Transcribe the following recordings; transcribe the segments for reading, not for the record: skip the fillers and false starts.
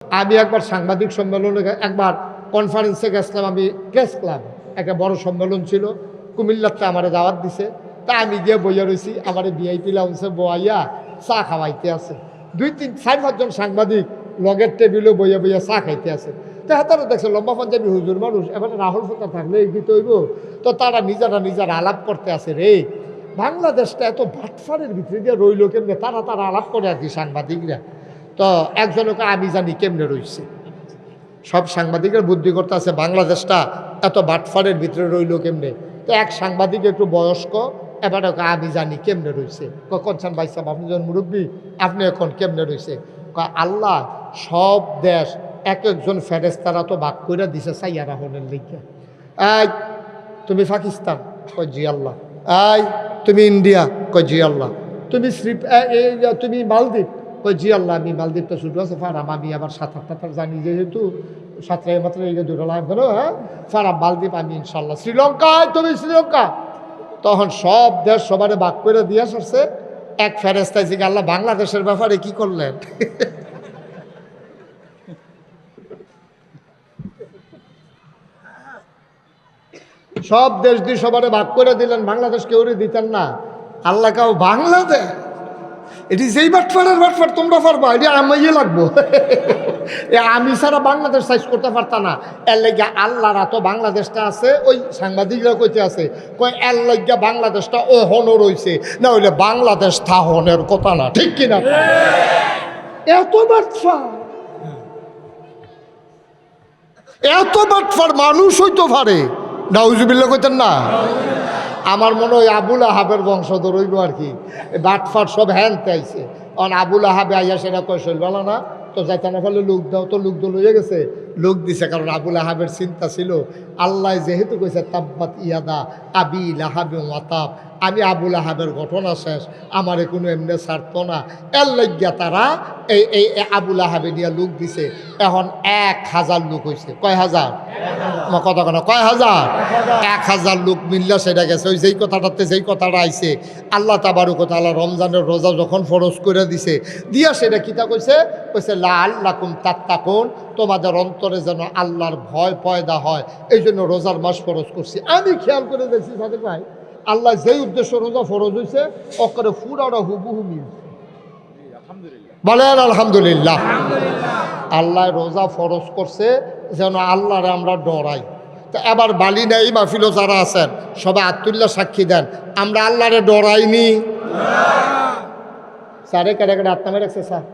আমি একবার সাংবাদিক সম্মেলনে একবার কনফারেন্সে গেছিলাম, আমি প্রেস ক্লাব একটা বড় সম্মেলন ছিল কুমিল্লাতে, আমার দাওয়াত দিছে। তা আমি গিয়ে বইয়া রয়েছি, আমার ভিআইপি লাউন্সে বইয়া চা খাওয়াইতে আছে 2-3-4-5 জন সাংবাদিক লগের টেবিলও বইয়া বইয়া চা খাইতে আছে। তো তারা দেখছে লম্বা পাঞ্জাবি হুজুর মানুষ, এবারে রাহুল ফোতা থাকলে এগিয়ে হইব। তো তারা নিজেরা আলাপ করতে আছে, রে বাংলাদেশটা এত বাটফারের ভিতরে দিয়ে রইল কেমনে, তারা আলাপ করে আর কি সাংবাদিকরা। তো একজনকে আমি জানি কেমনে রইছে, সব সাংবাদিকের বুদ্ধি করতে আছে বাংলাদেশটা এত বাটফারের ভিতরে রইল কেমনে। তো এক সাংবাদিক একটু বয়স্ক, এবার ওকে আমি জানি কেমনে রয়েছে। কনসান ভাই সাহেব, আপনি যখন মুরব্বী, আপনি এখন কেমনে রয়েছে? আল্লাহ সব দেশ এক একজন ফেরেশতারা তো ভাগ করে দিছে সাইয়ারা হনের লিখে। এই তুমি পাকিস্তান, কই জি আল্লাহ। এই তুমি ইন্ডিয়া, কই জি আল্লাহ। তুমি মালদ্বীপ, কই জি আল্লাহ। আমি মালদ্বীপ তো শুধু আছে ফারাম, আমি আবার 7-8 জানি, যেহেতু 7 মাত্র এই 2টা লাভ ধরো। হ্যাঁ ফারাম মালদ্বীপ, আমি ইনশাল্লাহ। শ্রীলঙ্কায়, তুমি শ্রীলঙ্কা। তখন সব দেশ সবারে ভাগ করে দিয়ে আসছে। এক ফেরেশতা জিজ্ঞাসা, আল্লাহ বাংলাদেশের ব্যাপারে কি করলেন? সব দেশ দিয়ে সবারে ভাগ করে দিলেন, বাংলাদেশ কেউ দিতেন না। আল্লাহ কাউ বাংলাদেশ, এটি যেই বাটফার তোমরা পারবা, এটি আমাইয়ে লাগবো। আমি ছাড়া বাংলাদেশ সাইজ করতে পারতাম না। এর লাগিয়া আল্লাহরা তো বাংলাদেশটা আছে, ওই সাংবাদিকরা কইতে আছে, কই এর লাগিয়া বাংলাদেশটা ও হনর হইছে, না হইলে বাংলাদেশ থা হনের কথা না, ঠিক কিনা? এত বাটফার মানুষ হইতো পারে, নাউজুবিল্লাহ কইতেন না? আমার মনে হয় আবুল আহাবের বংশধর হইব আর কি। বাটফাট সব হ্যানতে আইছে, অন আবুল আহাবে আইয়া সেটা কয় শৈল বলো না তো যাইতে না ফেলে লোক দাও, তো লোক তো লইয়া গেছে, লোক দিছে। কারণ আবুল আহাবের চিন্তা ছিল, আল্লাহ যেহেতু কইছে তাব্বাত ইয়াদা আবি লাহাবে ওয়াতাব, আমি আবুল আহাবের ঘটনা শেষ, আমারে কোনো এমনি ছাড়ত না। এর লাগিয়া তারা এই আবুল আহাবে নিয়ে লোক দিছে। এখন 1000 লোক হয়েছে। কয় হাজার? কথা কেন, কয় হাজার? 1000 লোক মিললে সেটা গেছে। ওই যেই কথাটাতে যেই কথাটা আইছে, আল্লাহ তাবারক ওয়া তাআলা রমজানের রোজা যখন ফরজ করে দিছে, দিয়া সেটা কিতা কইছে লাআল্লাকুম তাত্তাকুন, তোমাদের অন্তরে যেন আল্লাহর ভয় পয়দা হয়, এই জন্য রোজার মাস ফরজ করছি। আমি খেয়াল করে দেখছি সাদেক ভাই, আল্লাহ যেই উদ্দেশ্য রোজা ফরজ হয়েছে অকরে ফুরাটা হুবহু মিলছে। বলেন আলহামদুলিল্লাহ। আল্লাহ রোজা ফরজ করছে যেন আল্লাহরে আমরা ডরাই। তা এবার বালি নাই মাহফিল যারা আছেন সবাই আত্মুল্লাহ সাক্ষী দেন, আমরা আল্লাহরে ডরাইনি। স্যারে কেটে কেটে আত্মা রাখছে স্যার।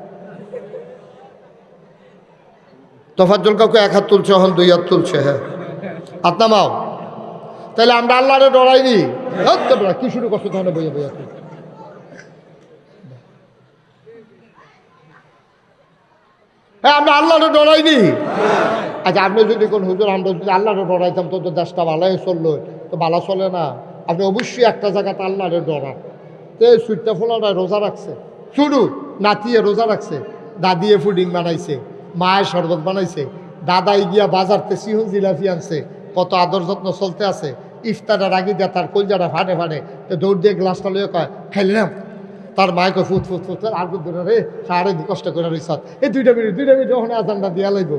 তোফাজ্জল কাউকে 1 হাত তুলছে, এখন 2 হাত তুলছে। হ্যাঁ আত্মামাও, তাহলে আমরা আল্লাহরে ডরাইনি। কি শুরু করছো তাহলে? বইয়া বইয়া হ্যাঁ, আমরা আল্লাহরে ডরাইনি। আচ্ছা আপনি যদি কোন হুজুর আমরা যদি আল্লাহরে ডরাইতাম তো দেশটা ভালোই চললো, তো ভালো চলে না। আপনি অবশ্যই একটা জায়গাতে আল্লাহরে ডরান। তো সুইটটা ফোলাটা রোজা রাখছে, শুরু নাতিয়ে রোজা রাখছে, দাদিয়ে ফুডিং বানাইছে, মায়ের শরবত বানাইছে, দাদাই গিয়া বাজারতে সিহন জিলাপি আনছে, কত আদর যত্ন চলতে আছে। ইফতারের আগে দিয়ে তার কলজাটা ফাটে ফাটে, তো দৌড় দিয়ে গ্লাসটা লইয়া কয় খাইলাম। তার মায়কে ফুট ফুট ফুট আর ধরে রে সাড়ে কষ্ট করে রইস, এই 2 মিনিট ওখানে আজানটা দিয়া লাগব।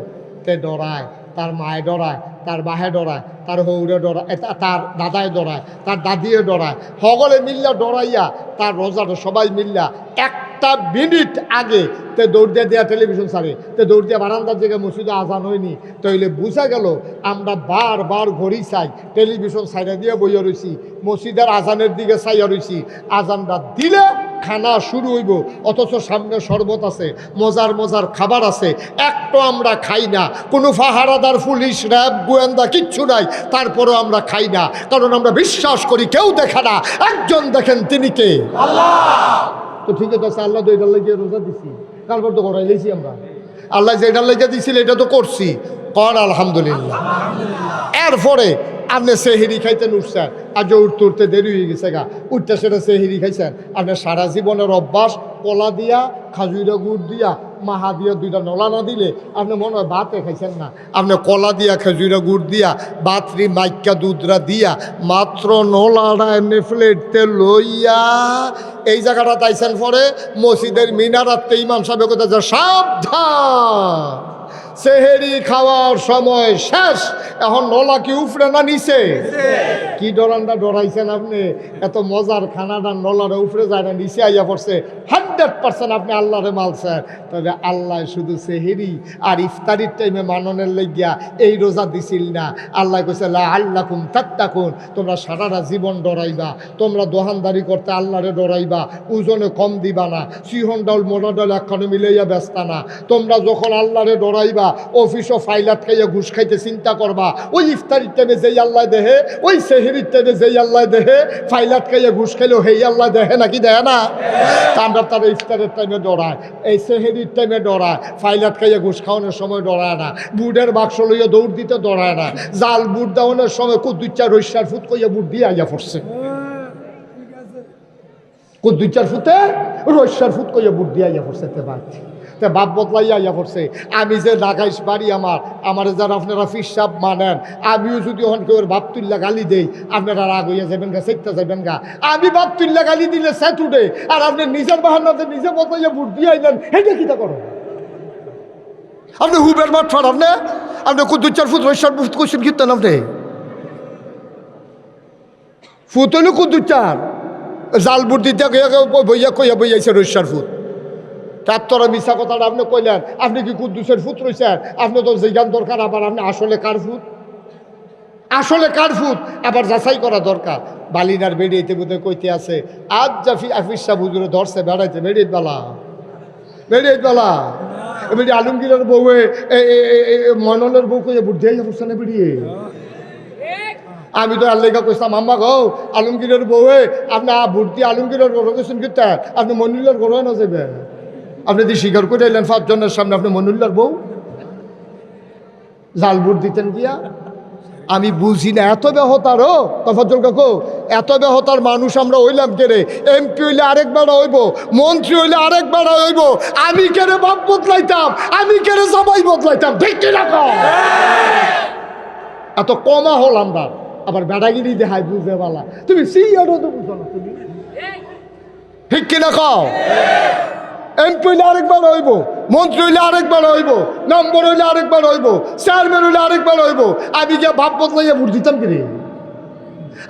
তে ডরায়, তার মায়ে ডরায়, তার বাহে ডরায়, তার হৌরে ডরায়, তার দাদায় ডরায়, তার দাদিয়ে ডরায়, সকলে মিল্লা ডরাইয়া তার রোজাটা সবাই মিল্লা 1 মিনিট আগে তে দৌড় দিয়ে দেওয়া টেলিভিশন ছাড়ে, তে দৌড় দিয়ে বারান্দার জায়গায় মসজিদে আজান হয়নি। তাইলে বোঝা গেল আমরা বারবার ঘড়ি চাই, টেলিভিশন সাইডে দিয়ে বইয়া রয়েছি, মসজিদের আজানের দিকে চাইয়া রয়েছি। আজানটা দিলে খানা শুরু হইব, অথচ সামনে শরবত আছে, মজার মজার খাবার আছে, একটু আমরা খাই না। কোনো পাহারাদার, পুলিশ, র্যাব, গোয়েন্দা কিচ্ছু নাই, তারপরও আমরা খাই না। কারণ আমরা বিশ্বাস করি কেউ দেখে না, একজন দেখেন, তিনি কে? আল্লাহ। তো ঠিক আছে, আল্লাহ তো এটার লেগে রোজা দিছি, তারপর তো করাই লেছি আমরা। আল্লাহ যেটার লেগে দিছিল এটা তো করছি, কর আলহামদুলিল্লাহ। এরপরে আপনি সেহেরি খাইতেন উঠছেন, আজ উঠতে উঠতে দেরি হয়ে গেছে গা, উঠতে সেটা সেহেরি খাইছেন। আপনি সারা জীবনের অভ্যাস, কলা দিয়া, খাজুরা গুড় দিয়া, মাহা দিয়া 2টা নলা না দিলে আপনি মনে হয় ভাতে খাইছেন না। আপনি কলা দিয়া, খেজুরা গুড় দিয়া, বাতরি মাইকা দুধরা দিয়া, মাত্র নলাটা এমনি প্লেটতে লইয়া এই জায়গাটা তাইছেন। পরে মসজিদের মিনারাতে ইমাম সাহেব কথা সাবধান, সেহেরি খাওয়ার সময় শেষ, এখন নলা কি উফরে না নিচে? কি ডরানটা ডরাইছেন আপনি? এত মজার খানাটা নলারে উফরে যায় না, নিচে আইয়া পড়ছে। 100% আপনি আল্লাহরে মালছেন। তবে আল্লাহ শুধু সেহেরি আর ইফতারির টাইমে মাননের লেগিয়া এই রোজা দিছিল না। আল্লাহ কইছে লাআল্লাকুম তাত্তাকুন, তোমরা সারাটা জীবন ডরাইবা, তোমরা দোহানদারি করতে আল্লাহরে ডরাইবা, ওজনে কম দিবা না, সিহন ডাউল মোটা ডাউল একখানে মিলাইয়া ব্যস্তা না। তোমরা যখন আল্লাহরে ডরাইবা, অফিসও ফাইলাত খাইয়া ঘুষ খাইতে চিন্তা করবা, ওই ইফতারির টাইমে যেই আল্লাহ দেহে, ওই সেহেরির টাইমে যেই আল্লাহ দেহে, ফাইলাত খাইয়া ঘুষ খাইলেও হেই আল্লাহ দেহে নাকি দেয় না? তা আমরা তারা ইফতারের টাইমে ডরায়, এই সেহেরির টাইমে ডরায়, ফাইলাত খাইয়া ঘুষ খাওয়ানোর সময় ডরায় না, বুটের বাক্স লইয়া দৌড় দিতে ডরায় না, জাল বুট দেওয়ানোর সময় কুদ্দুচ্চা রৈশার ফুট কইয়া বুট দিয়ে আইয়া পড়ছে। কুদ্দুচ্চার ফুটে রৈশার ফুট কইয়া বুট দিয়ে আইয়া পড়ছে। তে বাপ বদলাইয়া আইয়া পড়ছে। আমি যে লাগাইস বাড়ি আমার যারা আপনারা ফিসাব মানেন, আমিও যদি ওখান কেউ বাপ তুল্লা গালি দেই, আপনারা রাগ হইয়া যাবেন গা, চেকতে যাবেন গা। আমি বাপ তুল্লা গালি দিলে সেট উঠে, আর আপনি নিজের বাহান্নাতে নিজে বদলাইয়া বুট দিয়ে আইলেন, হেঁটে কিটা করেন আপনি? হুবের মাঠ ফাট আপনি কুদ্দুচ্চার ফুট রৈশার ফুট কোশ্চেন কিনতেন আপনি? ফুট হইল কুদ্দুচ্চার, জাল বুট দিতে বইয়া বইয়াছে রৈশার ফুট। তার তোরা মিশা কথাটা আপনি কইলেন, আপনি কি কুদ্দুসের ফুট রয়েছেন? আপনি তো জিজ্ঞান দরকার, আবার আপনি আসলে কার ফুট, আসলে কার ফুট আবার যাচাই করা দরকার। বালিনার বেড়িয়েতে বোধহয় কইতে আছে, আজ জাফি আফিসা বুজুরে ধরছে বেড়াইতে, বেড়িয়ে বেলা বেড়ি আলমগীরের বউয়ে মননের বউ কইয়া বুট দিয়ে পড়ছে না বেরিয়ে। আমি তো আল্লাহকে কইতাম, আম্মা গো আলমগীরের বউয়ে আপনি বুট দিয়ে আলমগীরের গরো গেছেন কিন্তু আপনি মনুল্লার গরো না যাবে। আপনি যদি স্বীকার করে এলেন 5 জনের সামনে আপনি মনুল্লার বউ জাল বুট দিতেন গিয়া। আমি বুঝি না এত বেহতারও তফাজ্জল কাকু, এত বেহতার মানুষ আমরা হইলাম কেরে? এমপি হইলে আরেকবার হইব, মন্ত্রী হইলে আরেকবার হইব, আমি কেরে বাপ বদলাইতাম, আমি কেরে জামাই বদলাইতাম, ঠিক কিনা কও? এত কমা হল আমরা, আবার বেড়াগিরি দেখায় বুঝে বালা। তুমি সিইআরও তো বুঝো না, তুমি ঠিক কিনা কও? এমপি হইলে আরেকবার হইব, মন্ত্রী হইলে আরেকবার হইব, নম্বর হইলে আরেকবার হইব, চেয়ারম্যান হইলে আরেকবার হইব, আমি গিয়ে ভাব বদলাইয়া ভোট দিতাম কিনে।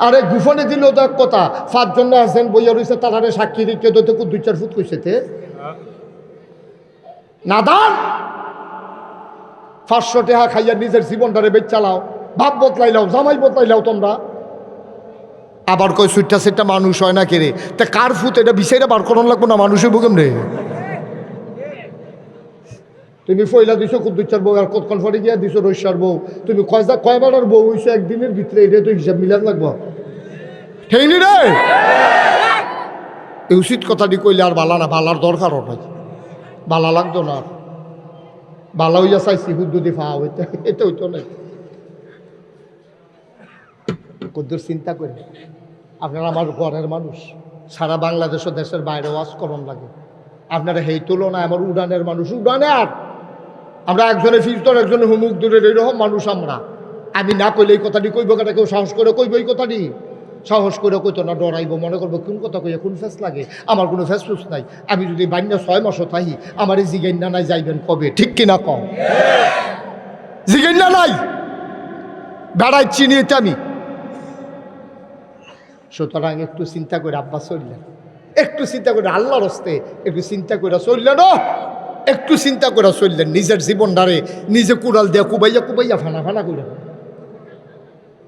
আরে গুফনে দিল তো এক কথা, 5 জন আছেন বইয়া রয়েছে, তারারে সাক্ষী রেখে তো 2-4 ফুট কইছে নাদান 500 টাকা খাইয়া নিজের জীবনটারে বেচ চালাও, ভাব বদলাইলাও, জামাই বদলাইলাও তোমরা। আবার কই সুইটটা সেটটা মানুষ হয় না কেরে? তা কার ফুট এটা বিষয়টা বার করানো লাগবো না? মানুষের বুকেম রে তুমি ফয়লা দিছো কুদ্দুচ্চার বউ, আর কতক্ষণ পরে গিয়া দিছো রৈশার বউ। তুমি কয়বারের বউ হইছো একদিনের ভিতরে? এটা তো হিসাব মিলান লাগবো, ঠিক নি রে? এই উচিত কথাটি কইলে আর বালা না, বালার দরকারও নাই, বালা লাগতো না। বালা হইয়া চাইছি হুদ্দুদি ফা হইতে, এটা হইতো না। কুদ্দুর চিন্তা করে, আপনারা আমার ঘরের মানুষ, সারা বাংলাদেশ ও দেশের বাইরে ওয়াজ করন লাগে। আপনারা সেই তুলনায় আমার উড়ানের মানুষ, উড়ানে আর আমরা একজনে ফিরতর একজনে হুমুক দূরের, এইরকম মানুষ আমরা। আমি না কইলে এই কথাটি কইব কেটা? কেউ সাহস করে কইব এই কথাটি? সাহস করে কইতো না, ডরাইব, মনে করবো কোন কথা কইয়া কোন ফেস লাগে। আমার কোনো ফেস ফুস নাই। আমি যদি বান্যা 6 মাসও থাকি, আমার এই জিগাইন্না নাই যাইবেন কবে, ঠিক কিনা কম? জিগাইন্না নাই, বেড়াই চিনিয়েতে আমি। সুতরাং একটু চিন্তা করে আব্বা চললেন, একটু চিন্তা করে আল্লাহর হস্তে একটু চিন্তা করে চললেন, একটু চিন্তা করে চললেন। নিজের জীবনটারে নিজে কুড়াল দিয়ে কুবাইয়া ফানা ফানা করেন,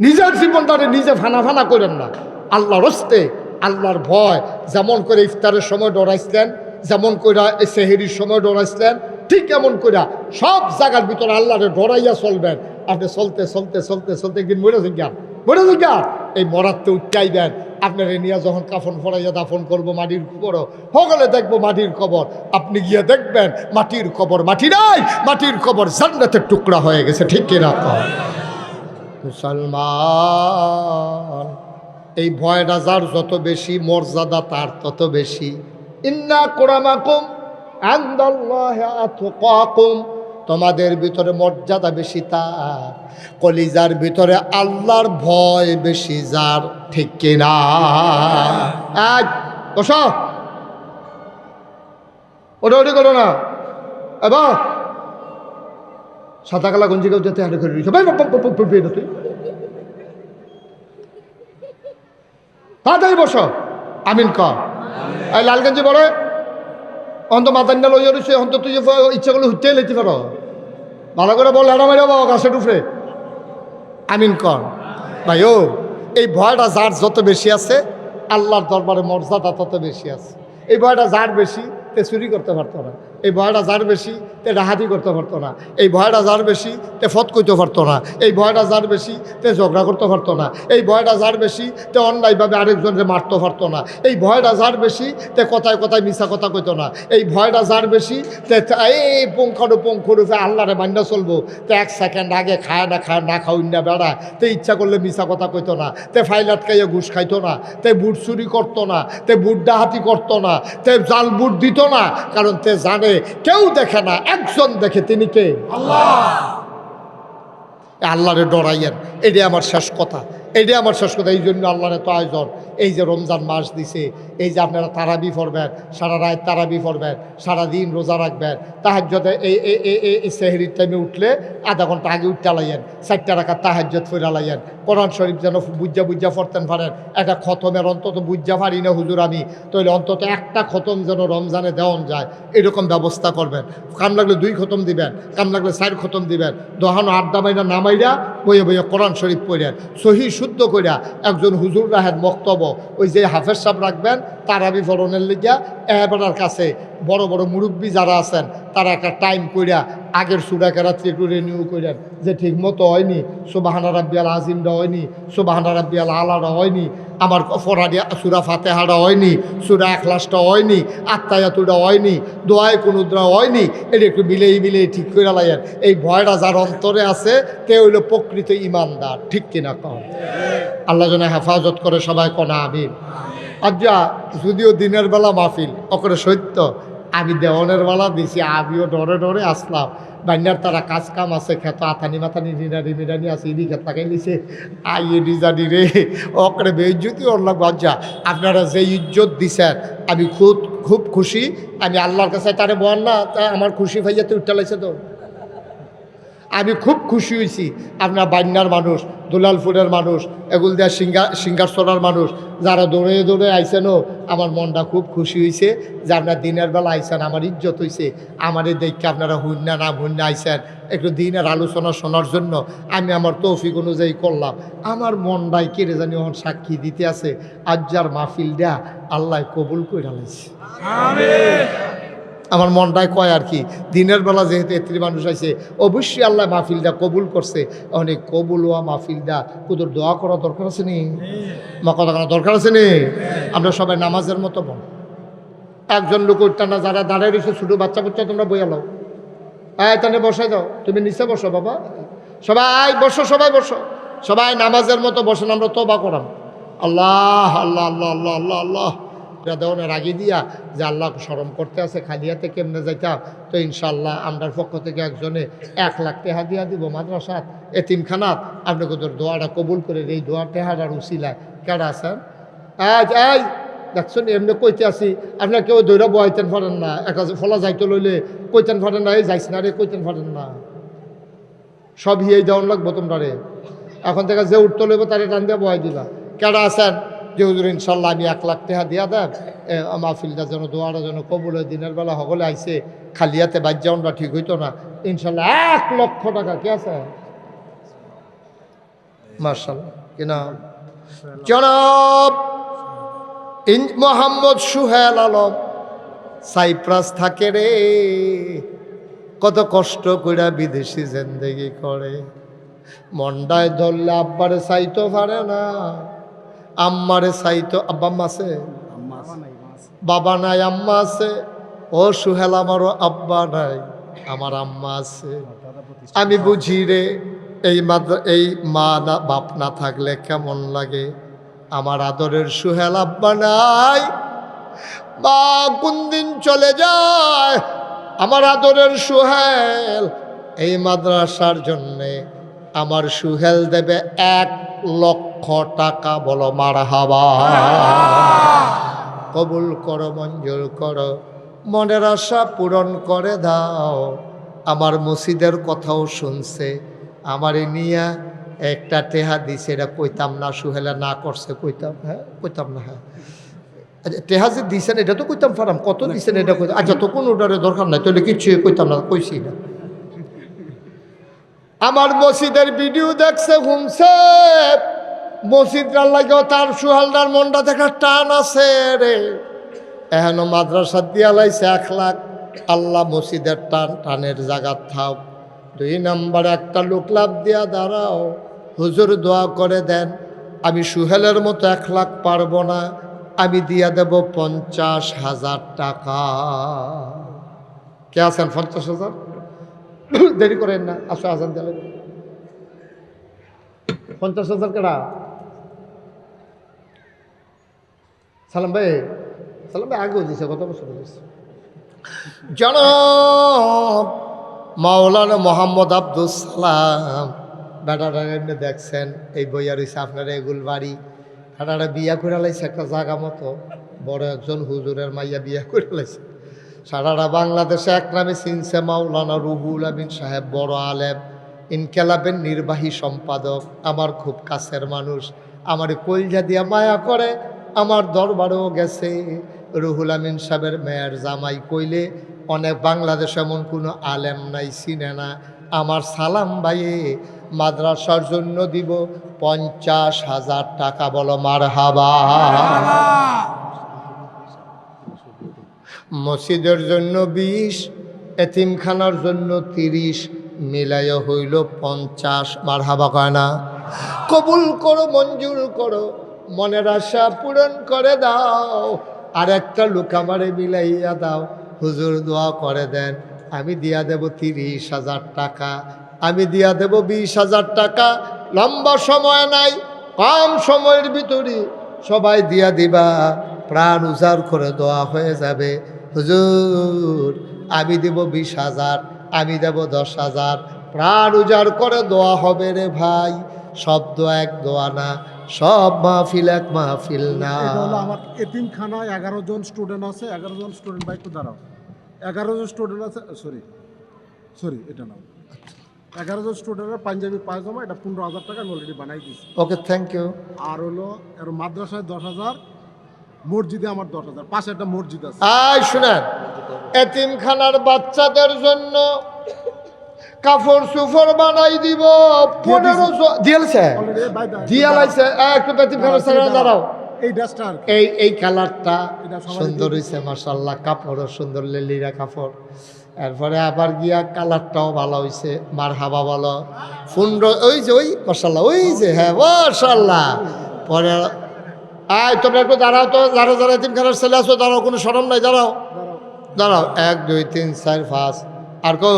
নিজের জীবনটারে নিজে ফানা ফানা করেন না। আল্লাহর হস্তে, আল্লাহর ভয়, যেমন করে ইফতারের সময় ডরাইছিলেন, যেমন করে সেহেরির সময় ডরাইছিলেন, ঠিক এমন করে সব জায়গার ভিতরে আল্লাহরে ডরাইয়া চলবেন। আপনি চলতে চলতে চলতে চলতে একদিন মরে যান, এই মরাতে উঠাইবেন। আপনার নিয়ে যখন কাফন ফড়াইয়া দাফন করবো মাটির কবরও সকলে দেখবো মাটির কবর, আপনি গিয়ে দেখবেন মাটির কবর মাটি নাই, মাটির কবর জান্নাতের টুকরা হয়ে গেছে, ঠিক কিনা? মুসলমান, এই ভয়টা যার যত বেশি, মর্যাদা তার তত বেশি। ইন্না কুরামাকুম ইনদাল্লাহি আতকাকুম, তোমাদের ভিতরে মর্যাদা বেশি তার, কলিজার ভিতরে আল্লাহর ভয় বেশি যার, ঠিক কিনা? বসো, ওটা করো না। এবার সাদা কালা গঞ্জি কেউ যেতে হাঁটে করে দিয়েছে ভাই তুই তাড়াতাড়ি বসো আমিন ক এই লাল গঞ্জি পরে অন্ত মাতান্না লইয়া রয়েছে অন্ত তুই ইচ্ছা করলে হুইতে লেতে পারো ভালো করে বল এরা মেরে বাবা গাছে ডুফরে আমিন কর ভাই ও এই ভয়টা যার যত বেশি আছে আল্লাহর দরবারে মর্যাদা তত বেশি আছে এই ভয়টা যার বেশি তে চুরি করতে পারতো না এই ভয়টা যার বেশি তে ডাহাতি করতে পারতো না এই ভয়টা যার বেশি তে ফত করতে পারতো না এই ভয়টা যার বেশি তে ঝগড়া করতে পারতো না এই ভয়টা যার বেশি তে অন্যায়ভাবে আরেকজনকে মারতে পারতো না এই ভয়টা যার বেশি তে কথায় কথায় মিছা কথা কইতো না এই ভয়টা যার বেশি তে এই পুঙ্খানুপুঙ্খরূপে আল্লাহরে মান্না চলবো তে 1 সেকেন্ড আগে খায় না খাওয়াই না বেড়া তে ইচ্ছা করলে মিছা কথা কইতো না তে ফাইল আটকাইয়া ঘুষ খাইতো না তে বুট চুরি করতো না তে বুট ডাহাতি করতো না তে জাল বুট দিত না কারণ তে জানে কেউ দেখে না একজন দেখে তিনি কে আল্লাহরে ডরাইয়েন এটাই আমার শেষ কথা এইটাই আমার শেষ কথা এই জন্য আল্লাহর এত আয়োজন এই যে রমজান মাস দিছে এই যে আপনারা তারাবি পড়বেন সারা রাত তারাবি পড়বেন সারাদিন রোজা রাখবেন তাহাজ্জুদে এই সেহরির টাইমে উঠলে আধা ঘন্টা আগে উঠতে লাইয়েন 4টা রাকাত তাহাজ্জুদ পড়া লাইয়েন কোরআন শরীফ যেন বুঝা পড়তেন পারেন একটা খতমের অন্তত বুঝা পারি না হুজুর আমি তাহলে অন্তত একটা খতম যেন রমজানে দেওয়ান যায় এরকম ব্যবস্থা করবেন কাম লাগলে 2 খতম দিবেন কাম লাগলে 4 খতম দিবেন দহানো আড্ডা মাইনা নামাইরা বইয়ে বইয়ে কোরআন শরীফ পড়েন সহি শুদ্ধ কইরা একজন হুজুর রাহের বক্তব্য ওই যে হাফেজ সাহেব রাখবেন তারাবি ফলনের লিগা এবারের কাছে বড় বড় মুরব্বী যারা আছেন তারা একটা টাইম কইরা আগের সুরা কেরাত্রি একটু রিনিউ করেন যে ঠিক মতো হয়নি সুবহানা রাব্বিয়াল আজিমটা হয়নি সুবহানা রাব্বিয়াল আলাটা হয়নি আমার ফরাডিয়া সুরা ফাতেহাটা হয়নি সুরা এখলাসটা হয়নি আত্মায়াতুটা হয়নি দোয়ায় কুনুদরা হয়নি এটা একটু মিলেই ঠিক করে লাইয়েন এই ভয়টা যার অন্তরে আছে তে হইল প্রকৃত ইমানদার ঠিক কিনা কম আল্লাহ যেন হেফাজত করে সবাই কনা আমিন আজ্জা যদিও দিনের বেলা মাহফিল ওকে সত্য আমি দেওয়ানের বেলা দিছি আমিও ডরে আসলাম বাইনার তারা কাজ কাম আছে খেত আথানি মাথানি নিরানি আছে ইনি খেত লাগাই নিছে এডি জানি রে ওকে বেইজ্জতি ওর লাগবে আজ্জা আপনারা যে ইজ্জত দিছেন আমি খুব খুশি আমি আল্লাহর কাছে তারে বল না তা আমার খুশি ভাইয়া তো উঠতে লাগছে তো আমি খুব খুশি হয়েছি আপনার বান্যার মানুষ দুলালপুরের মানুষ এগুল দেওয়া সিঙ্গারসরার মানুষ যারা দৌড়ে আইসেনও আমার মনটা খুব খুশি হয়েছে যে আপনার দিনের বেলা আইসেন আমার ইজ্জত হয়েছে আমার এই দেখে আপনারা হুন্না আইসেন একটু দিনের আলোচনা শোনার জন্য আমি আমার তৌফিক অনুযায়ী করলাম আমার মনটাই কেড়ে জানি ওখান সাক্ষী দিতে আছে আজ্জার মাহফিল দেয়া আল্লাহ কবুল করে লাইছে আমার মনটাই কয় আর কি দিনের বেলা যেহেতু এত্রি মানুষ আছে অবশ্যই আল্লাহ মাহফিলটা কবুল করছে অনেক কবুল হওয়া মাহফিলটা কুদুর দোয়া করা দরকার আছে নি মা কথা করা দরকার আছে নি আমরা সবাই নামাজের মতো বল একজন লোক উঠতানা যারা দাঁড়িয়ে রয়েছে ছোটো বাচ্চা তোমরা বইয়ালো তাহলে বসাই দাও তুমি নিচে বসো বাবা সবাই বসো সবাই নামাজের মতো বসেন আমরা তোবা করাম আল্লাহ আল্লাহ আল্লাহ আল্লাহ আল্লাহ আল্লাহ দেওয়ানের আগে দিয়া যে আল্লাহ স্মরণ করতে আছে খালিয়াতে কেমনে যাইতাম তো ইনশাল্লাহ আমরার পক্ষ থেকে একজনে 1 লাখ টাকা দিয়া দিব মাদ্রাসাত এতিমখানাত আপনাকে তোর দোয়াটা কবুল করে এই দোয়া টেহারার উসিলায় কেডা আছেন এই দেখছেন এমনি কইতে আসি আপনার কেউ দৈরা বহাইতেন পারেন না একটা ফলা যাইতে লইলে কইতেন পারেন না এই যাইস না রে কইতেন পারেন না সব হিয়ে দেওয়ান লাগবো তোমরা রে এখন থেকে যে উঠতে লইব তারে টান দিয়ে বহাই দিবা কেডা আছেন যে হুজুর ইনশাল্লাহ আমি 1 লাখ টাকা দিয়া দেন মাহফিলটা যেন দোয়াটা যেন কবুল হয় দিনের বেলা সকলে আইসে খালিয়াতে বাদ যাওয়ানটা ঠিক হইতো না ইনশাল্লাহ 1 লক্ষ টাকা কে আছে মাশাআল্লাহ কিনা জনাব মোহাম্মদ সুহেল আলম সাইপ্রাস থাকে রে কত কষ্ট কইরা বিদেশি জিন্দেগি করে মন্ডায় ধরলে আব্বারে চাইতো পারে না আম্মারে চাইতো আব্বা আম্মা আছে বাবা নাই আম্মা আছে ও সুহেল আমারও আব্বা নাই আমার আম্মা আছে আমি বুঝি রে এই মা না বাপ না থাকলে কেমন লাগে আমার আদরের সুহেল আব্বা নাই বা কোন দিন চলে যায় আমার আদরের সুহেল এই মাদ্রাসার জন্যে আমার সুহেল দেবে 1 লক্ষ টাকা বলো মারহাবা কবুল করো মঞ্জুর করো মনের আশা পূরণ করে দাও আমার মসজিদের কথাও শুনছে, আমারে নিয়া একটা টেহা দিছে, এটা কইতাম না, সুহেলা না করছে, কইতাম হ্যাঁ, কইতাম না হ্যাঁ। আচ্ছা টেহা যে দিছেন এটা তো কইতাম পারাম, কত দিছেন এটা কইতাম। আচ্ছা তো কোনো ওটারে দরকার নাই, তাহলে কিচ্ছু কইতাম না, কইছি না। আমার মসজিদের ভিডিও দেখছে, ঘুমছে, মসজিদটার লাগেও তার সুহালদার মনটা দেখার টান আছে রে। এখনো মাদ্রাসা দিয়া লাইছে 1 লাখ। আল্লাহ মসজিদের টানের জায়গা থাক। 2 নম্বরে একটা লোক লাভ দিয়া দাঁড়াও, হুজুর দোয়া করে দেন, আমি সুহেলের মতো 1 লাখ পারবো না, আমি দিয়া দেব 50,000 টাকা। কে আছেন 50,000? দেরি করেন না, আসো আজান দিলে 50,000 কেডা? সালাম ভাই, সালাম ভাই আগেও দিছে, কত বছর দিচ্ছে। জনাব মাওলানা মোহাম্মদ আব্দুল সালাম বেটাটা এমনি দেখছেন, এই বইয়া রয়েছে আপনার এগুল বাড়ি, বেটাটা বিয়া করে লাইছে একটা জায়গা মতো, বড় একজন হুজুরের মাইয়া বিয়া করে লাইছে। সারাটা বাংলাদেশে এক নামে চিনছে মাওলানা রুহুল আমিন সাহেব, বড় আলেম, ইনকেলাবের নির্বাহী সম্পাদক, আমার খুব কাছের মানুষ, আমার কলজা দিয়া মায়া করে, আমার দরবারেও গেছে। রুহুল আমিন সাহেবের মেয়ের জামাই কইলে অনেক বাংলাদেশ এমন কোনো আলেম নাই, চিনে না। আমার সালাম ভাইয়ে মাদ্রাসার জন্য দিব 50,000 টাকা, বলো মারহাবা। মসজিদের জন্য 20, এতিমখানার জন্য 30, মিলাইয়া হইল 50। মারহাবা কয় না? কবুল করো, মঞ্জুর করো, মনের আশা পূরণ করে দাও। আর একটা লোক আমারে মিলাইয়া দাও, হুজুর দোয়া করে দেন, আমি দিয়া দেব 30,000 টাকা, আমি দিয়া দেব 20,000 টাকা। লম্বা সময় নাই, কম সময়ের ভিতরে সবাই দিয়া দিবা, প্রাণ উজাড় করে দোয়া হয়ে যাবে। হুজুর আমি দেব 20,000, আমি দেব 10,000, প্রাণ উজাড় করে দোয়া হবে রে ভাই। সব দোয়া এক দোয়া না, সব মাহফিল এক মাহফিল না। এটা হলো আমার এতিমখানায় 11 জন স্টুডেন্ট আছে, 11 জন স্টুডেন্ট ভাই একটু দাঁড়াও, 11 জন স্টুডেন্ট আছে, সরি এটা নাও, 11 জন স্টুডেন্টের পাঞ্জাবি পায়জামা, এটা 15,000 টাকা আমি অলরেডি বানাই দিয়েছি। ওকে, থ্যাংক ইউ। আর হলো আর মাদ্রাসায় 10,000, মসজিদে আমার 10,000, পাশে একটা মসজিদ আছে। শুনেন, এতিমখানার বাচ্চাদের জন্য কাপড় সুফর বানাই দিব 1500 দিয়েছে, দিয়া লাইছে। একটু এতিমখানার ছেড়ে দাঁড়াও, এই ড্রেসটা আর কি, এই কালারটা এটা সবাই সুন্দর হয়েছে মাশাআল্লাহ, কাপড়ও সুন্দর, লেলিরা কাপড়। এরপরে আবার গিয়া কালারটাও ভালো হয়েছে, মারহাবা বলো। ওই যে ওই মাশাআল্লাহ, ওই যে হ্যাঁ মাশাআল্লাহ। পরে তোমরা একটু দাঁড়াও তো, যারা যারা এতিমখানার ছেলে আছো দাঁড়াও, কোনো শরম নাই, দাঁড়াও দাঁড়াও। 1 2 3 4 5, আর কো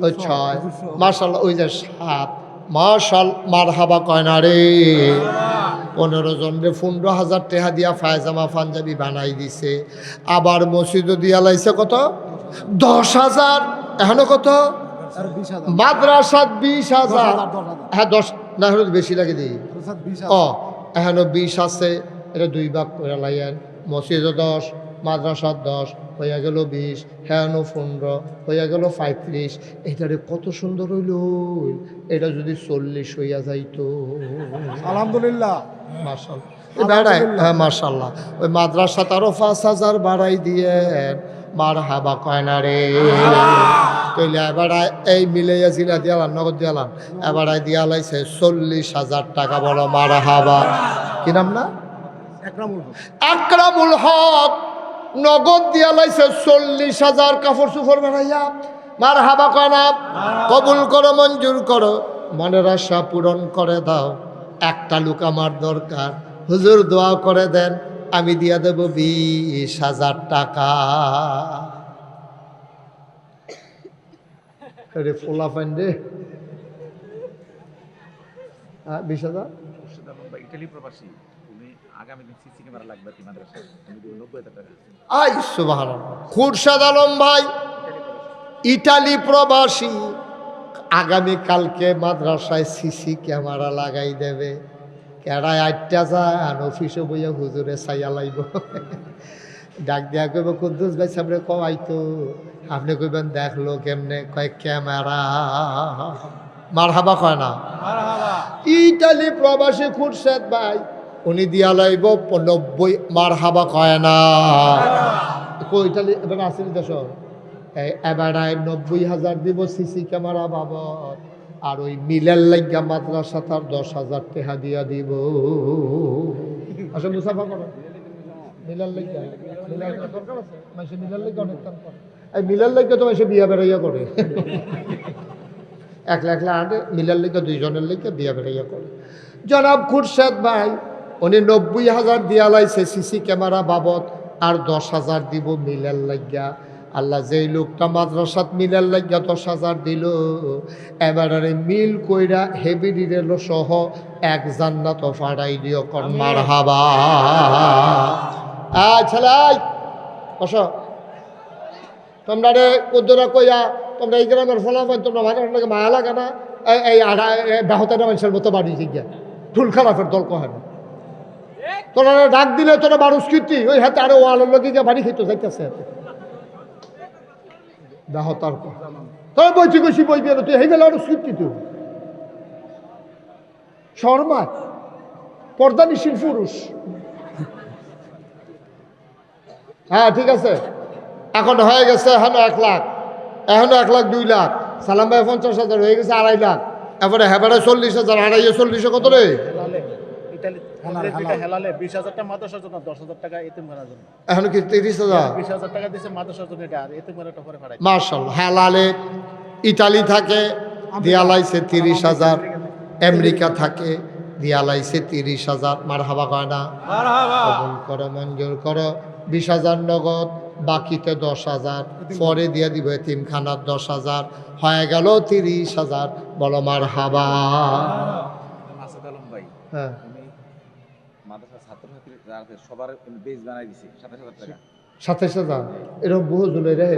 ওই 6, মাশাআল্লাহ, ওই যে 7, মারহাবা কয় না রে। 15 জন রে 15,000 টাকা দিয়া পায়জামা পাঞ্জাবি বানাই দিছে। আবার মসজিদও দিয়া লাইছে কত? 10,000। এখনো কত? আর 20,000, মাদ্রাসাত 20,000। 10,000, হ্যাঁ 10 না হলে বেশি লাগে দিই। 20,000, ও এখনো 20 আছে, এটা 2 ভাগ করে লাইয়েন। মসজিদও 10, মাদ্রাসার 10, হইয়া গেল 20, হ্যাঁ 15, হইয়া গেল 35। এটারে কত সুন্দর হইল, এটা যদি 40 হইয়া যাইতো। আলহামদুলিল্লাহ, মাশাআল্লাহ বেড়ায়, হ্যাঁ মাশাআল্লাহ। ওই মাদ্রাসা তারও 5,000 বাড়াই দিয়ে, মারহাবা কয় না রে। কইলে এবার এই মিলাইয়া জিলা দিয়ালাম, নগদ দিয়ালাম, এবার দিয়া লাইছে 40,000 টাকা, বড় মারহাবা। কি নাম না? আকরামুল হক। নগদ দিয়া লাইছে 40,000, কাপড় সুফর বানাইয়া। মারহাবা কয় না? কবুল করো, মঞ্জুর করো, মনের আশা পূরণ করে দাও। একটা লোক আমার দরকার, হুজুর দোয়া করে দেন, আমি দিয়া দেব 20,000 টাকা। রে ফোলা ফাইন রে, 20,000। ইটালি প্রবাসী, তুমি আগামী দিন সিসি ক্যামেরা লাগবে কি মাদ্রাসায়, তুমি 90,000 টাকা। আই সুবহানাল্লাহ। খুরশাদ আলম ভাই ইটালি প্রবাসী, আগামী কালকে মাদ্রাসায় সিসি ক্যামেরা লাগাই দেবে। কেডায় 8টা যান অফিসে বইয়া হুজুরে ছাইয়া লাইব। ডাক দিয়া কইব কুদ্দুস ভাই সামনে কমাইতো, আপনি কইবেন দেখলো কেমনে, কয় ক্যামেরা। মারহাবা কয় না? ইটালি প্রবাসী খুরশেদ ভাই উনি দিয়া লাইব 90, মারহাবা কয় না? ইটালি এবার আসেন দেশ, এবার 90,000 দিব সিসি ক্যামেরা বাবদ, আর ওই মিলের লাগিয়া মাদ্রাসা তার 10,000 টাকা দিয়া দিব। আসলে মুসাফা করো মিলার লাগিয়া, মিলার দরকার আছে, মানুষের মিলার লাগিয়া অনেক কাম করে, এই মিলার লাগিয়া তো মানুষের বিয়া বেড়াইয়া করে, একলা একলা আনে, মিলার লাগিয়া 2 জনের লাগিয়া বিয়া বেড়াইয়া করে। জনাব খুরশেদ ভাই উনি 90,000 দিয়া লাইছে সিসি ক্যামেরা বাবদ, আর 10,000 দিব মিলার লাগিয়া। আল্লাহ যেই লোকটা মাদ্রাসাত মিলার লাগিয়া 10,000 দিল, এবারে মিল কইরা হেভি ডিরেল সহ এক জান্নাত ফাড়াই দিও কর মারহাবা। ছেলে বসো, তোমরা রে কুদ্দুরা কইয়া তোমরা এই গ্রামের ফলাফল তোমরা ভালো মায়া লাগে না? এই ব্যাহতের মানুষের মতো বাড়ি জিজ্ঞা ঠুল খারাপের দল কহে না। তোরা ডাক দিলে তোরা মানুষ কীর্তি ওই হাতে আরো ওয়ালের লোক গিয়ে বাড়ি খেতে যাইতেছে হাতে ব্যাহতার তোরা বইছি কইছি বই বেরো তুই হেই বেলা মানুষ কীর্তি তুই শর্মা পর্দানিশীল পুরুষ। হ্যাঁ ঠিক আছে, এখন হয়ে গেছে এখনো 1 লাখ, এখনো 1 লাখ 2 লাখ, সালাম ভাই 50,000 হয়ে গেছে 2.5 লাখ, এরপরে হেবারে 40,000, 240 কত রে? এখন কি 30,000? মাশাআল্লাহ। হেলালে ইটালি থাকে দিয়া লাইছে 30,000, আমেরিকা থাকে দিয়া লাইছে 30,000, মারহাবা কয় না? কবুল করো মঞ্জুর করো। 20,000 নগদ, বাকিতে 10,000 পরে দিয়ে দিব এতিমখানার 10,000, হয়ে গেল 30,000। বলো মারহাবা। মাসুদ আলম ভাই, হ্যাঁ উনি মাদ্রাসার ছাত্রছাত্রী সবার বেজ বানাই দিছে 27,000 টাকা। 27,000 এরকম বহু জুলে রে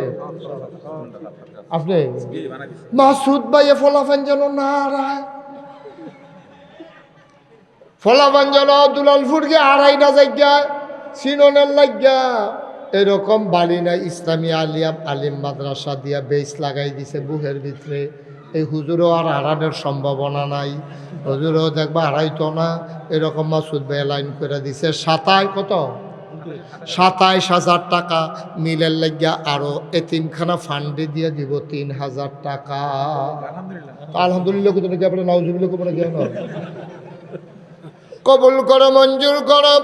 আপনি বেজ বানাই দিছে। মাসুদ ভাই ফলাফান যেন না রায়, ফলাফান যেন দুলালপুরকে 2.5টা জায়গায় সিননের লাগিয়া এরকম বালিনা ইসলামী আলিম মাদ্রাসা দিয়া বেস লাগাই দিছে বুহের ভিতরে। এই হুজুরও আর হারানোর সম্ভাবনা নাই, হুজুরও দেখবা হারাইতো না, এরকম মাসুদ ভাই লাইন করে দিছে। 27,000 টাকা মিলের লাগিয়া, আরো এতিমখানা ফান্ডে দিয়ে দিব 3,000 টাকা। আলহামদুলিল্লাহ কোথাও নাকি আপনার নাউজুবিল্লাহ কোথাও কেন কবুল করো মঞ্জুর করো,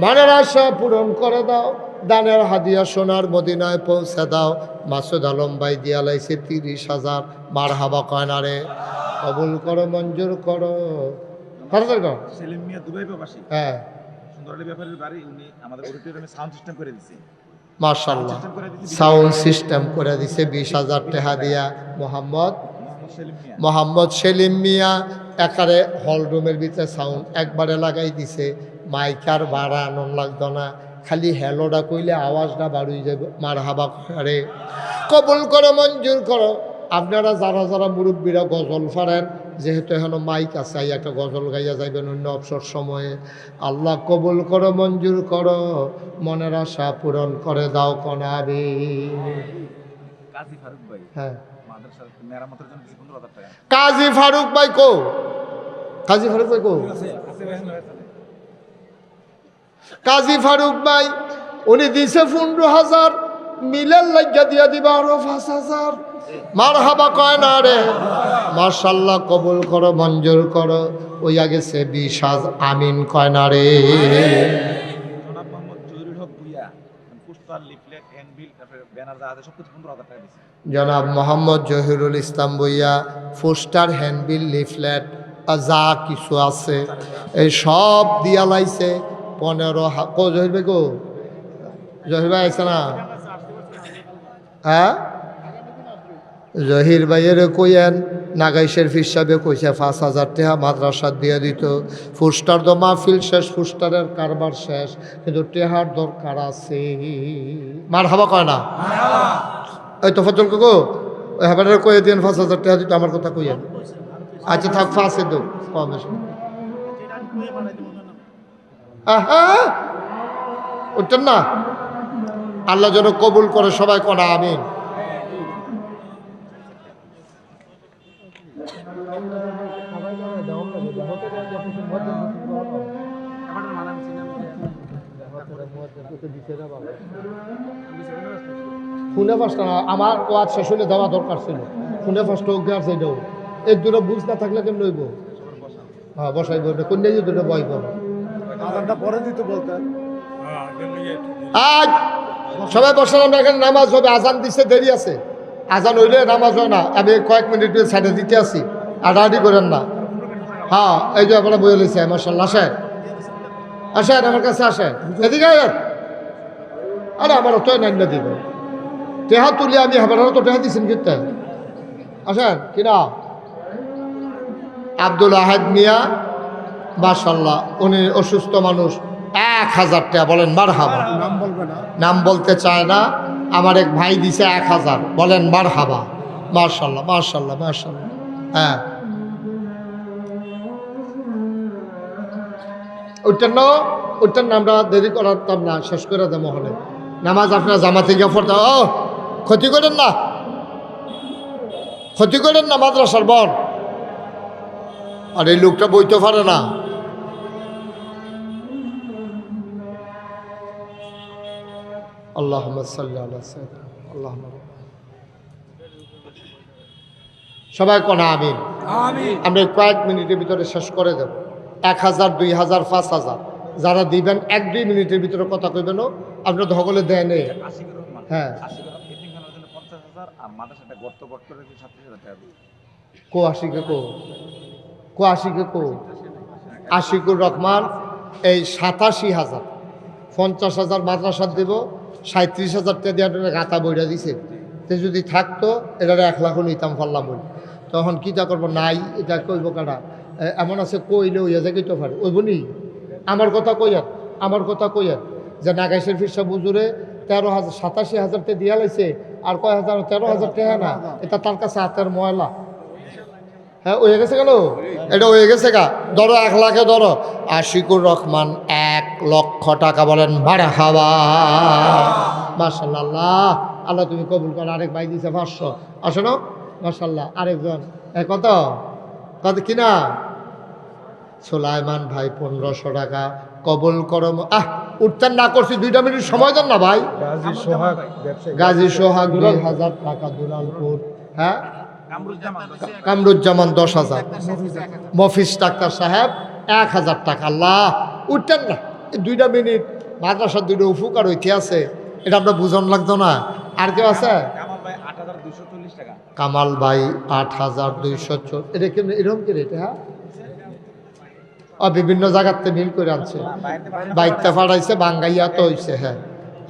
মনের আশা পূরণ করে দাও, দানের হাদিয়া সোনার মদিনায় পৌঁছে দাও। মাসুদ আলম ভাই দিয়া লাইছে 30,000, মারহাবা কয় না রে? কবুল করো মঞ্জুর করো। সেলিম মিয়া দুবাই প্রবাসী, হ্যাঁ সুন্দরলী ব্যাপারের বাড়ি, উনি আমাদের অডিটোরিয়ামে সাউন্ড সিস্টেম করে দিছে। মাশাআল্লাহ, সাউন্ড সিস্টেম করে দিছে 20,000 টাকা দিয়া। মোহাম্মদ সেলিম মিয়া একারে হল রুমের ভিতরে সাউন্ড একবারে লাগাই দিছে, মাইকার ভাড়া আনন্দ লাগতো না, খালি হ্যালোটা কইলে আওয়াজটা বাড়ুই যাবে। মারহাবা করে কবুল করো মঞ্জুর করো। আপনারা যারা যারা মুরব্বীরা গজল ফাড়েন, যেহেতু এখনো মাইক আছে, একটা গজল গাইয়া যাইবেন অন্য অবসর সময়ে। আল্লাহ কবুল করো মঞ্জুর করো, মনের আশা পূরণ করে দাও কনাবে। কাজী ফারুক ভাই, হ্যাঁ মাদ্রাসার মেরামতের জন্য 15,000 টাকা। কাজী ফারুক ভাই কো, কাজী ফারুক ভাই কো, কাজী ফারুক ভাই উনি দিছে 15,000, মিলের লাগিয়া দিয়া দিবা আরো 5,000। মারহাবা কয় না রে? মাশাআল্লাহ কবুল করো মঞ্জুর করো। ওই আগে সে 20,000, আমিন কয় না রে? জনাব Mohammad Zahirul Haque Bhuiyan, poster leaflet handbill তারপরে ব্যানার যা আছে সবকিছু 15,000 টাকা দিছে। জনাব মোহাম্মদ জহিরুল ইসলাম ভুইয়া পোস্টার হ্যান্ডবিল লিফলেট যা কিছু আছে এই সব দিয়া লাইছে 15,000। কো জহির ভাই কো? জহির ভাই আছে না? হ্যাঁ জহির ভাইয়ের কইয়েন নাগাইশের হিসাবে কইছে 5,000 টাকা মাদ্রাসা দিয়ে দিত। ফুস্টার তো মাহফিল শেষ, ফুস্টারের কারবার শেষ, কিন্তু টেহার দরকার আছে। মারহাবা কয় না? ওই তো ফজল গো ওই হাবারের কয়ে দিন 5,000 টাকা দিত, আমার কথা কইয়েন। আচ্ছা থাক 5 দো কম বেশি। উঠতেন না আল্লাহ যেন কবুল করে, সবাই কোনা আমিন। ফোনে ফার্স্ট আমার ওয়াজ শেষ হলে দেওয়া দরকার ছিল, ফোনে ফার্স্ট অজ্ঞা আছে এটাও, এর দুটো বুঝ না থাকলে কেন লইব? হ্যাঁ বসাইব, কন্যা যে দুটো বই পাবো। আজানটা পরে দিতে বলতেন। আজ সবাই বসালাম, এখানে নামাজ হবে, আজান দিচ্ছে, দেরি আছে, আজান হইলে নামাজ হয় না। আমি কয়েক মিনিট সাইডে দিতে আসি, আডাআডি করেন না। হ্যাঁ এই যে আপনারা বই লইছে, মাশাআল্লাহ। আসেন আসেন আমার কাছে আসেন, এদিকে আয়েন। আরে আমার অত নাইন দিব টেহা তুলি আমি হেবারও তো টেহা দিচ্ছেন কিন্তু। আসেন কিনা আব্দুল আহাদ মিয়া, মাশাআল্লাহ, উনি অসুস্থ মানুষ, 1000 টাকা বলেন মারহাবা। নাম বলবে না। নাম বলতে চায় না, আমার এক ভাই দিছে 1000, বলেন মারহাবা। মাশাআল্লাহ মাশাআল্লাহ মাশাআল্লাহ। হ্যাঁ ওইটার নামটা দেরি করাতাম না, শেষ করে দেবো হলে নামাজ। আপনার জামাতে গিয়ে পড়তে, ও ক্ষতি করেন না, ক্ষতি করেন না মাদ্রাসার বন। আর এই লোকটা বইতে পারে না। আল্লাহুম্মা সাল্লি আলা সাইয়্যিদিনা আল্লাহুম্মা। সবাই কোন আমিন। আমরা কয়েক মিনিটের ভিতরে শেষ করে দেব। 1000, 2000, 5000 যারা দিবেন 1-2 মিনিটের ভিতরে কথা কইবেন, আপনার ধগলে দেয় নেই। আশিকুর রহমান, হ্যাঁ আশিকুর রহমান এতিমখানার জন্য 50,000 আর মাদ্রাসাটা গর্ত করে 37,000 টাকা দিবে। কো আশিকে কো আশিকে আশিকুর রহমান এই 87,000, 50,000 মাদ্রাসার দেব, 37,000 টাকা দিয়ে গাতা বইটা দিছে। তো যদি থাকতো এটার 1 লাখ নিতাম পারলাম বলি, তখন কীটা করবো? নাই, এটা কইব কাটা এমন আছে, কইলে ওই যে কইতে পারে ওই বলি। আমার কথা কইয়ার, আমার কথা কইয়ার যে নাগাইশের ফিরসা বুজুরে 13,000 87,000 টাকা দিয়া লাইছে, আর কয় হাজার 13,000 টাকা না, এটা তার কাছে হাতের ময়লা। হ্যাঁ হয়ে গেছে কেন? এটা হয়ে গেছে গা। ধরো 1 লাখে ধরো আশিকুর রহমান 1 লক্ষ টাকা, বলেন ভাড়া খাওয়া। মাশাআল্লাহ, আল্লাহ আল্লাহ তুমি কবুল করো। আরেক ভাই দিছে 500, আসো না মাশাআল্লাহ। আরেকজন কত কত কিনা সুলাইমান ভাই 1500 টাকা, কবুল করো। উঠতেন না করছি, 2 মিনিট সময় দেন না ভাই। গাজী সোহাগ 2000 টাকা, দুলালপুর। হ্যাঁ কামরুজ্জামান 10,000, মফিজ ডাক্তার সাহেব 1000 টাকা। আল্লাহ উঠতেন না, 2 মিনিট মাদ্রাসার 2 উপকার হইতে আছে, এটা আমরা বুঝন লাগতো না। আর কেউ আছে? কামাল ভাই 8,240। এটা কেমন এরকম কি রেট? হ্যাঁ বিভিন্ন জায়গাতে মিল করে আনছে, বাইকটা ফাড়াইছে, বাঙ্গাইয়া তো হইছে। হ্যাঁ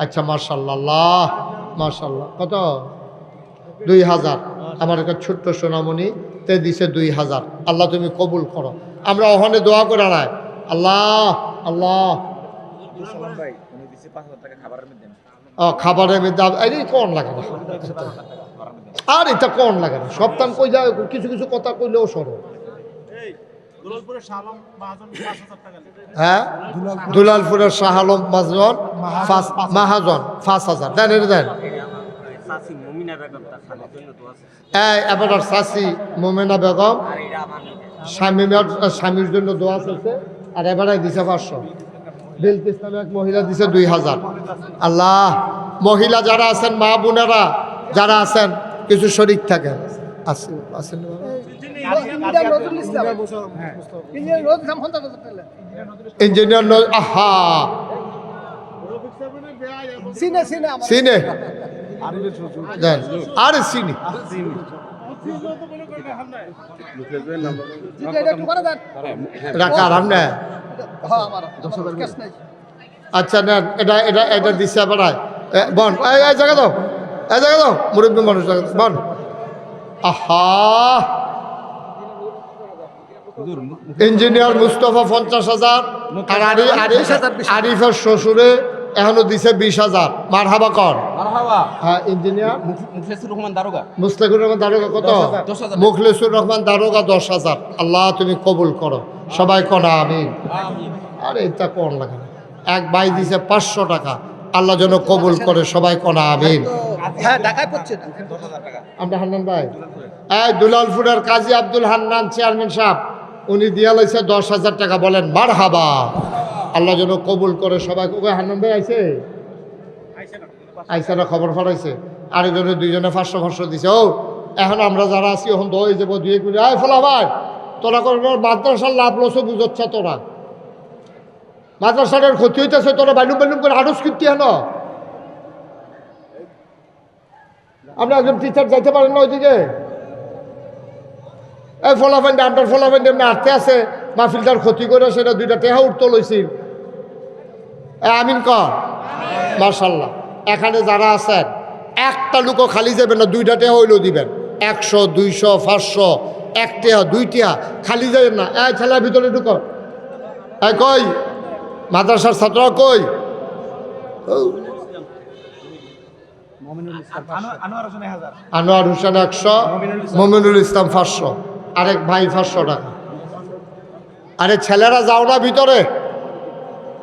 আচ্ছা মাশাআল্লাহ মাশাআল্লাহ। কত? 2000। আমার একটা ছোট্ট সোনামণি তে দিছে 2000। আল্লাহ তুমি কবুল করো। আমরা ওখানে দোয়া করে নাই, আল্লাহ আল্লাহ। খাবারের মধ্যে এই কোন লাগে না, আর এটা কোন লাগে না, সপ্তাহ কই যায় কিছু কিছু কথা কইলেও সরো। হ্যাঁ দুলালপুরের শাহ আলম মহাজন 5,000 দেন, এটা দেন। এবার চাষি মোমেনা বেগম স্বামীর জন্য দোয়া চলছে, আর এবারে দিছে 500। বেলকিস নামে এক মহিলা দিছে 2000। আল্লাহ মহিলা যারা আছেন, মা বোনেরা যারা আছেন, কিছু শরীক থাকেন আছেন। ইঞ্জিনিয়ার আহা সিনে দেন, আরে চিনি রাখা রাম না। আচ্ছা নেন, এটা এটা এটা দিচ্ছে বেড়ায় বন। এই জায়গা দাও, এই জায়গা দাও, মুরব্বী মানুষ বন। আহা ইঞ্জিনিয়ার মুস্তফা 50,000, আর আরিফের শ্বশুরে এখনো দিছে 20,000। মারহাবা কর। হ্যাঁ ইঞ্জিনিয়ার মুখলেসুর রহমান দারোগা কত? মুখলেসুর রহমান দারোগা 10,000। আল্লাহ তুমি কবুল করো, সবাই করা আমিন। আরে এটা কোন লাগে না। এক ভাই দিছে 500 টাকা, আল্লাহ যেন কবুল করে, সবাই কোনা আমিন। হ্যাঁ ঢাকায় পড়ছে না। 10,000 টাকা আমরা হান্নান ভাই, এই দুলালপুরের কাজী আব্দুল হান্নান চেয়ারম্যান সাহেব, উনি দিয়া লাইছে 10,000 টাকা, বলেন মারহাবা। আল্লাহ যেন কবুল করে সবাই। ওকে হান্নান ভাই আইছে, আইসা না খবর ফাটাইছে, আরেকজনে দুইজনে 500 দিছে। ও এখন আমরা যারা আছি এখন দই যাবো দুই করে, আয় ফলা ভাই তোরা করবো মাদ্রাসার লাভ লসও বুঝচ্ছে, তোরা মাদ্রাসাটার ক্ষতি হইতেছে, তোরা বাইলুম বাইলুম করে আরো স্ক্রিপ্টি হেন। আপনি একজন টিচার যাইতে পারেন না ওইদিকে? এই ফলাফেন্ডে আপনার ফলাফেন্ডে এমনি আটতে আছে, মাহফিলটার ক্ষতি করে সেটা 2টা টেহা উঠতে লইছিল। আমিন কর মাশাল্লাহ। এখানে যারা আছেন একটা লুকও খালি যাবেন না, 2টা টেহা হইলেও দিবেন। 100, 200, 500, 1 টেহা 2 টেহা খালি যাবেন না। এই ছেলের ভিতরে ঢুকো, এই কই মাদ্রাসার ছাত্র কই? আনোয়ার হোসেন 1000, আনোয়ার হোসেন 100, মমিনুল ইসলাম 500, আরেক ভাই 500 টাকা। আরে ছেলেরা যাও না ভিতরে,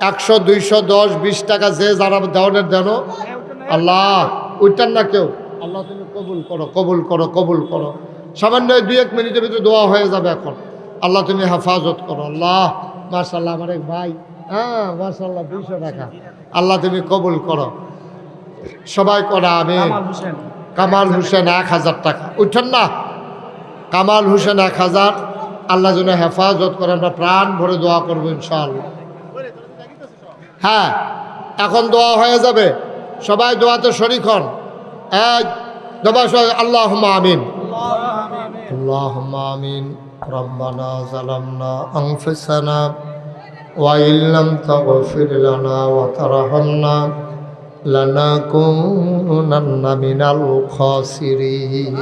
100, 200, 10, 20 টাকা যে যারা দেওয়ানের দেন। আল্লাহ উঠতেন না কেউ। আল্লাহ তুমি কবুল করো, কবুল করো, কবুল করো। সামান্য 2-1 মিনিটের ভিতরে দোয়া হয়ে যাবে এখন। আল্লাহ তুমি হেফাজত করো। আল্লাহ মাশাল্লাহ, আমার এক ভাই, হ্যাঁ মাশাল্লাহ 200 টাকা। আল্লাহ তুমি কবুল করো, সবাই করা আমিন। কামাল হোসেন 1000 টাকা। উঠছেন না? কামাল হোসেন 1000। আল্লাহ যেন হেফাজত করে, আমরা প্রাণ ভরে দোয়া করবো ইনশাআল্লাহ। হ্যাঁ এখন দোয়া হয়ে যাবে, সবাই দোয়াতে শরীক হন। আল্লাহুম্মা আমিন, আল্লাহুম্মা আমিন। রব্বানা যালামনা আনফুসানা ওয়া ইল্লাম তাগফির লানা ওয়া তারহামনা লানাকুনান্না মিনাল খাসিরিন।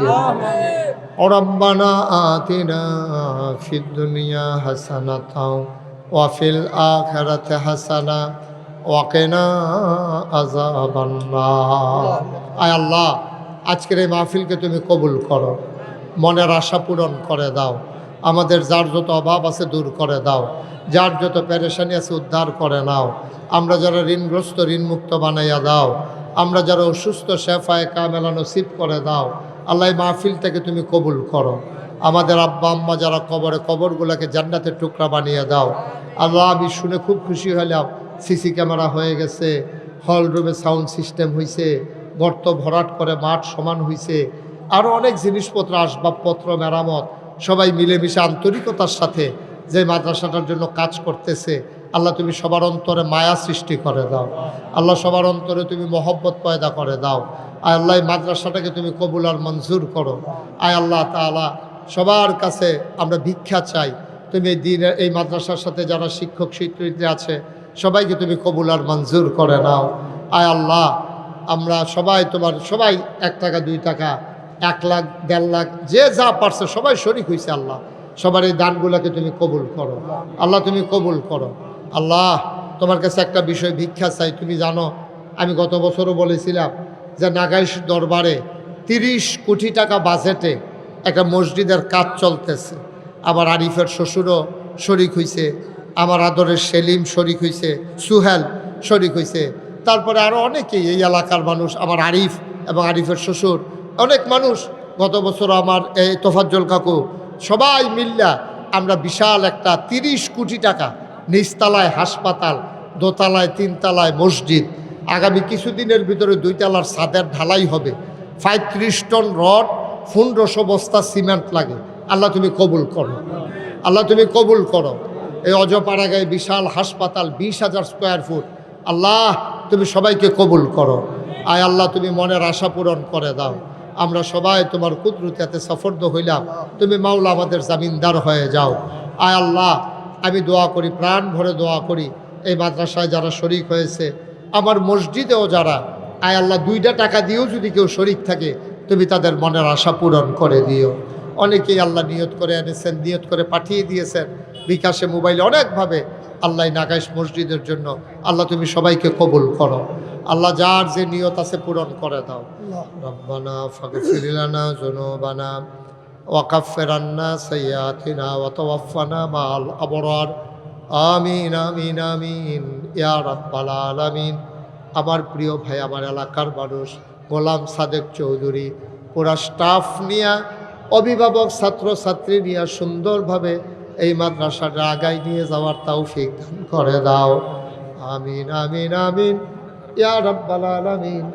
রব্বানা আতিনা ফিদ দুনিয়া হাসানাতাও ওয়া ফিল আখিরাতি হাসানা ওয়া কিনা আযাবান নার। আয় আল্লাহ, আজকের এই মাহফিলকে তুমি কবুল করো, মনের আশা পূরণ করে দাও, আমাদের যার যত অভাব আছে দূর করে দাও, যার যত পেরেশানি আছে উদ্ধার করে নাও, আমরা যারা ঋণগ্রস্ত ঋণমুক্ত বানাইয়া দাও, আমরা যারা অসুস্থ শেফায়ে কামেলা নসিব করে দাও। আল্লাহ এই মাহফিল থেকে তুমি কবুল করো। আমাদের আব্বা আম্মা যারা কবরে, কবরগুলোকে জান্নাতের টুকরা বানিয়ে দাও। আল্লাহ আমি শুনে খুব খুশি হলাম, সিসি ক্যামেরা হয়ে গেছে, হল রুমে সাউন্ড সিস্টেম হয়েছে, গর্ত ভরাট করে মাঠ সমান হয়েছে, আরও অনেক জিনিসপত্র আসবাবপত্র মেরামত, সবাই মিলেমিশে আন্তরিকতার সাথে যে মাদ্রাসাটার জন্য কাজ করতেছে। আল্লাহ তুমি সবার অন্তরে মায়া সৃষ্টি করে দাও। আল্লাহ সবার অন্তরে তুমি মহব্বত পয়দা করে দাও। আয় আল্লাহ এই মাদ্রাসাটাকে তুমি কবুল আর মঞ্জুর করো। আয় আল্লাহ তাআলা সবার কাছে আমরা ভিক্ষা চাই, তুমি এই দিনের এই মাদ্রাসার সাথে যারা শিক্ষক শিক্ষয়িত্রী আছে সবাইকে তুমি কবুল আর মঞ্জুর করে নাও। আয় আল্লাহ আমরা সবাই তোমার, সবাই 1 টাকা 2 টাকা 1 লাখ 1.5 লাখ যে যা পারছে সবাই শরীক হয়েছে। আল্লাহ সবার এই দানগুলোকে তুমি কবুল করো। আল্লাহ তুমি কবুল করো। আল্লাহ তোমার কাছে একটা বিষয় ভিক্ষা চাই। তুমি জানো আমি গত বছরও বলেছিলাম যে নাগাইশ দরবারে 30 কোটি টাকা বাজেটে একটা মসজিদের কাজ চলতেছে। আমার আরিফের শ্বশুরও শরিক হয়েছে, আমার আদরের সেলিম শরিক হয়েছে, সুহেল শরিক হয়েছে, তারপরে আরও অনেকেই এই এলাকার মানুষ, আমার আরিফ এবং আরিফের শ্বশুর, অনেক মানুষ। গত বছর আমার এই তোফাজ্জল কাকু, সবাই মিল্লা আমরা বিশাল একটা 30 কোটি টাকা, নিচতলায় হাসপাতাল, দোতলায় 3 তলায় মসজিদ, আগামী কিছুদিনের ভিতরে 2 তলার ছাদের ঢালাই হবে, 35 টন রড, 1500 বস্তা সিমেন্ট লাগে। আল্লাহ তুমি কবুল করো, আল্লাহ তুমি কবুল করো। এই অজপাড়াগায় বিশাল হাসপাতাল, 20,000 স্কোয়ার ফুট। আল্লাহ তুমি সবাইকে কবুল করো। আয় আল্লাহ তুমি মনের আশা পূরণ করে দাও। আমরা সবাই তোমার কুদরতে সফর্দ হইলাম, তুমি মাওলা আমাদের জামিনদার হয়ে যাও। আয় আল্লাহ আমি দোয়া করি, প্রাণ ভরে দোয়া করি, এই মাদ্রাসায় যারা শরিক হয়েছে, আমার মসজিদেও যারা, আয় আল্লাহ 2টা টাকা দিয়েও যদি কেউ শরিক থাকে তুমি তাদের মনের আশা পূরণ করে দিও। অনেকেই আল্লাহ নিয়ত করে এনেছেন, নিয়ত করে পাঠিয়ে দিয়েছেন বিকাশে, মোবাইলে, অনেকভাবে। আল্লাহ নাগাইশ মসজিদের জন্য আল্লাহ তুমি সবাইকে কবুল করো। আল্লাহ যার যে নিয়ত আছে পূরণ করে দাও। রব্বানা ফাগফির লানা যুনুবানা ওয়া কাফফির আন্না সাইয়্যাতিনা ওয়া তাওয়াফানা মা'আল আবরার। আমিন আমিন আমিন ইয়া রাব্বাল আলামিন। আমার প্রিয় ভাই, আমার এলাকার মানুষ গোলাম সাদেক চৌধুরী পুরা স্টাফ নিয়ে, অভিভাবক ছাত্রছাত্রী নিয়ে সুন্দরভাবে এই মাদ্রাসাটা আগায় নিয়ে যাওয়ার তৌফিক দান করে দাও। আমিন আমিন আমিন ইয়া রাব্বাল আলামিন।